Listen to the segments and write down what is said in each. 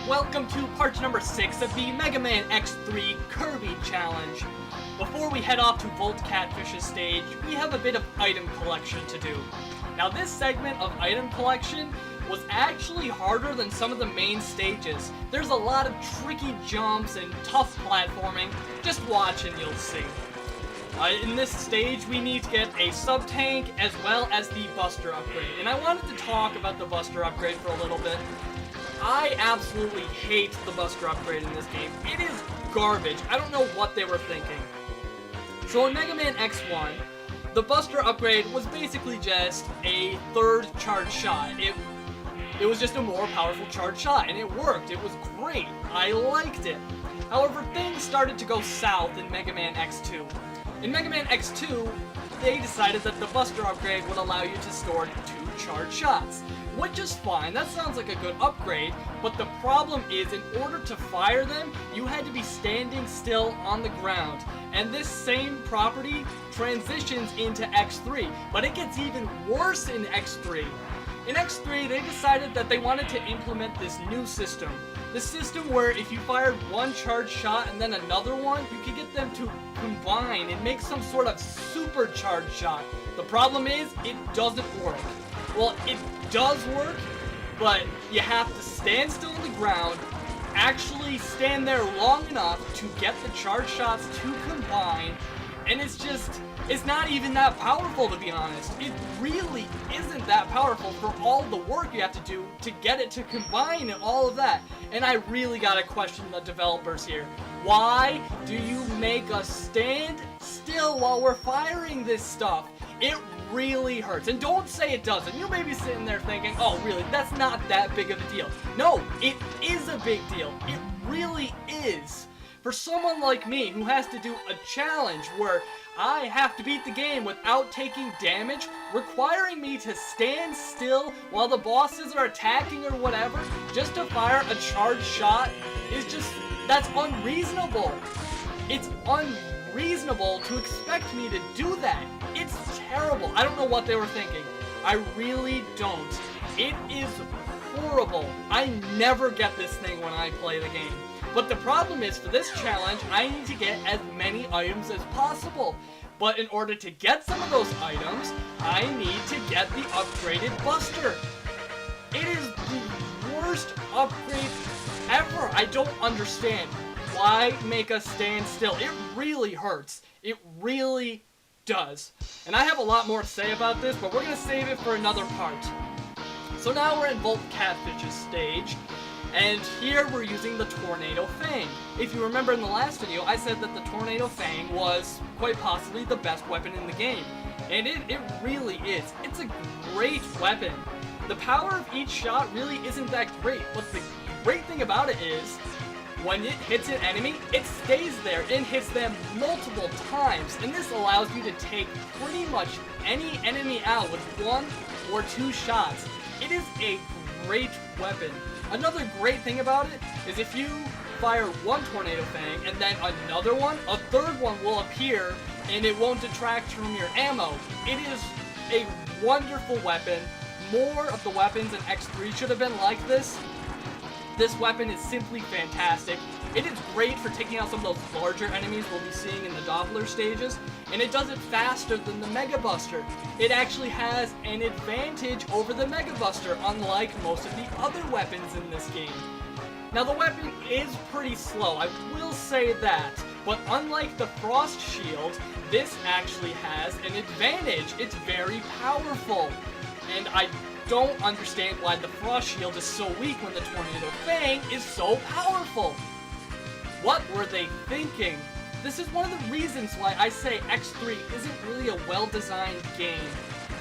Welcome to part number 6 of the Mega Man X3 Kirby Challenge. Before we head off to Volt Catfish's stage, we have a bit of item collection to do. Now this segment of item collection was actually harder than some of the main stages. There's a lot of tricky jumps and tough platforming. Just watch and you'll see. In this stage, we need to get a sub-tank as well as the Buster upgrade. And I wanted to talk about the Buster upgrade for a little bit. I absolutely hate the Buster upgrade in this game. It is garbage. I don't know what they were thinking. So in Mega Man X1, the Buster upgrade was basically just a third charge shot. It was just a more powerful charge shot, and it worked. It was great. I liked it. However, things started to go south in Mega Man X2. In Mega Man X2, they decided that the Buster upgrade would allow you to store 2 charge shots, which is fine. That sounds like a good upgrade, but the problem is in order to fire them, you had to be standing still on the ground. And this same property transitions into X3, but it gets even worse in X3. In X3, they decided that they wanted to implement this new system. This system where if you fired one charge shot and then another one, you could get them to combine and make some sort of super charge shot. The problem is, it doesn't work. Well, it does work, but you have to stand still on the ground, actually stand there long enough to get the charge shots to combine, and it's not even that powerful, to be honest. It really isn't that powerful for all the work you have to do to get it to combine and all of that. And I really gotta question the developers here. Why do you make us stand still while we're firing this stuff? It really hurts. And don't say it doesn't. You may be sitting there thinking, oh really, that's not that big of a deal. No, it is a big deal. It really is. For someone like me who has to do a challenge where I have to beat the game without taking damage, requiring me to stand still while the bosses are attacking or whatever, just to fire a charged shot, that's unreasonable. It's unreasonable to expect me to do that. It's terrible. I don't know what they were thinking. I really don't. It is horrible. I never get this thing when I play the game. But the problem is, for this challenge, I need to get as many items as possible. But in order to get some of those items, I need to get the upgraded Buster. It is the worst upgrade ever. I don't understand. Why make us stand still? It really hurts. It really does. And I have a lot more to say about this, but we're going to save it for another part. So now we're in Volt Catfish's stage. And here we're using the Tornado Fang. If you remember in the last video, I said that the Tornado Fang was quite possibly the best weapon in the game. And it really is. It's a great weapon. The power of each shot really isn't that great, but the great thing about it is, when it hits an enemy, it stays there and hits them multiple times. And this allows you to take pretty much any enemy out with 1 or 2 shots. It is a great weapon. Another great thing about it is if you fire one Tornado Fang and then another one, a third one will appear and it won't detract from your ammo. It is a wonderful weapon. More of the weapons in X3 should have been like this. This weapon is simply fantastic. It is great for taking out some of those larger enemies we'll be seeing in the Doppler stages, and it does it faster than the Mega Buster. It actually has an advantage over the Mega Buster, unlike most of the other weapons in this game. Now the weapon is pretty slow, I will say that, but unlike the Frost Shield, this actually has an advantage. It's very powerful, and I don't understand why the Frost Shield is so weak when the Tornado Fang is so powerful. What were they thinking? This is one of the reasons why I say X3 isn't really a well-designed game.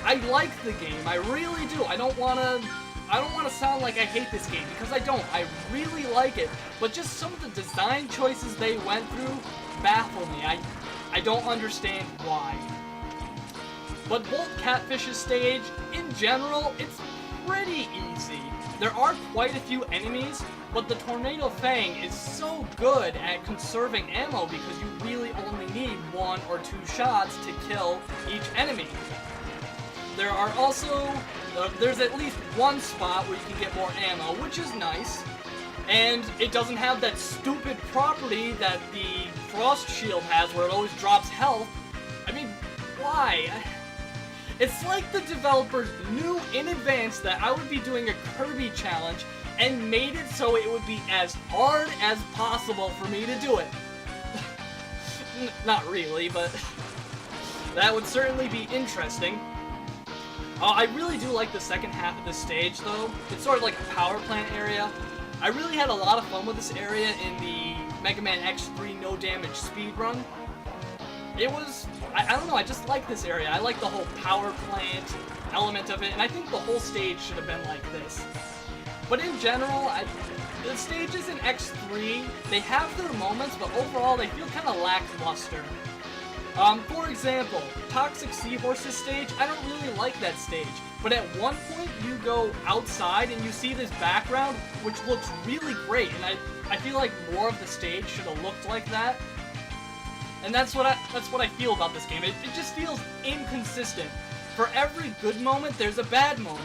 I like the game, I really do. I don't want to sound like I hate this game, because I don't. I really like it, but just some of the design choices they went through baffle me. I don't understand why. But Volt Catfish's stage, in general, it's pretty easy. There are quite a few enemies, but the Tornado Fang is so good at conserving ammo because you really only need 1 or 2 shots to kill each enemy. There are also, there's at least one spot where you can get more ammo, which is nice. And it doesn't have that stupid property that the Frost Shield has where it always drops health. I mean, why? It's like the developers knew in advance that I would be doing a Kirby challenge and made it so it would be as hard as possible for me to do it. Not really, but that would certainly be interesting. I really do like the second half of this stage, though. It's sort of like a power plant area. I really had a lot of fun with this area in the Mega Man X3 No Damage speedrun. It was, I don't know, I just like this area. I like the whole power plant element of it, and I think the whole stage should have been like this. But in general, the stages in X3, they have their moments, but overall they feel kind of lackluster. For example, Toxic Seahorse's stage, I don't really like that stage. But at one point, you go outside and you see this background, which looks really great, and I feel like more of the stage should have looked like that. And that's what I feel about this game. It just feels inconsistent. For every good moment, there's a bad moment.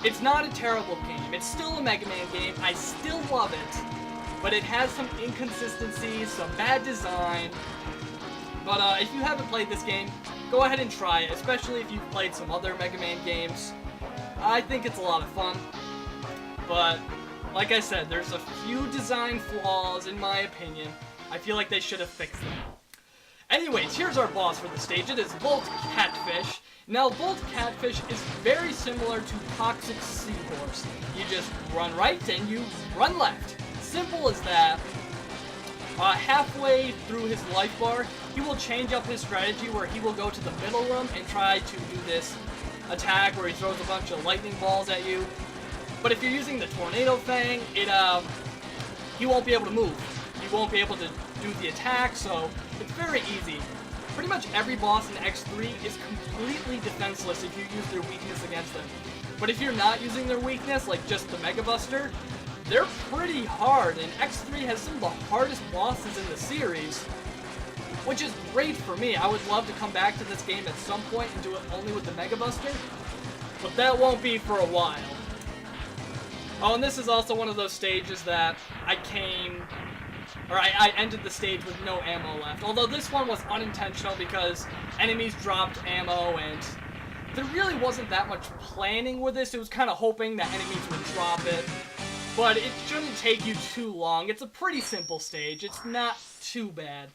It's not a terrible game. It's still a Mega Man game. I still love it. But it has some inconsistencies, some bad design. But if you haven't played this game, go ahead and try it, especially if you've played some other Mega Man games. I think it's a lot of fun. But, like I said, there's a few design flaws, in my opinion. I feel like they should have fixed them. Anyways, here's our boss for the stage. It is Volt Catfish. Now, Volt Catfish is very similar to Toxic Seahorse. You just run right and you run left. Simple as that. Halfway through his life bar, he will change up his strategy where he will go to the middle room and try to do this attack where he throws a bunch of lightning balls at you. But if you're using the Tornado Fang, he won't be able to move. He won't be able to do the attack, so it's very easy. Pretty much every boss in X3 is completely defenseless if you use their weakness against them. But if you're not using their weakness, like just the Mega Buster, they're pretty hard, and X3 has some of the hardest bosses in the series, which is great for me. I would love to come back to this game at some point and do it only with the Mega Buster, but that won't be for a while. Oh, and this is also one of those stages that I ended the stage with no ammo left. Although this one was unintentional because enemies dropped ammo and there really wasn't that much planning with this. It was kind of hoping that enemies would drop it. But it shouldn't take you too long. It's a pretty simple stage. It's not too bad.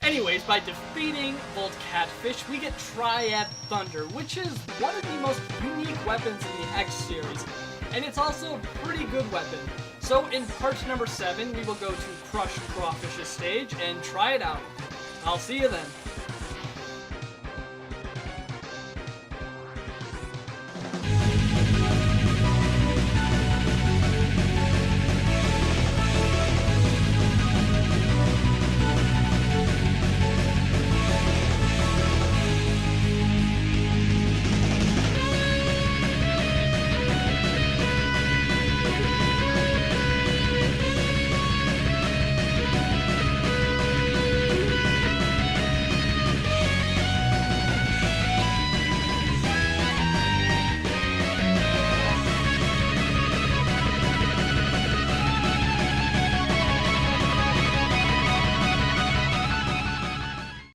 Anyways, by defeating Volt Catfish, we get Triad Thunder, which is one of the most unique weapons in the X series. And it's also a pretty good weapon. So in part number 7, we will go to Crush Crawfish's stage and try it out. I'll see you then.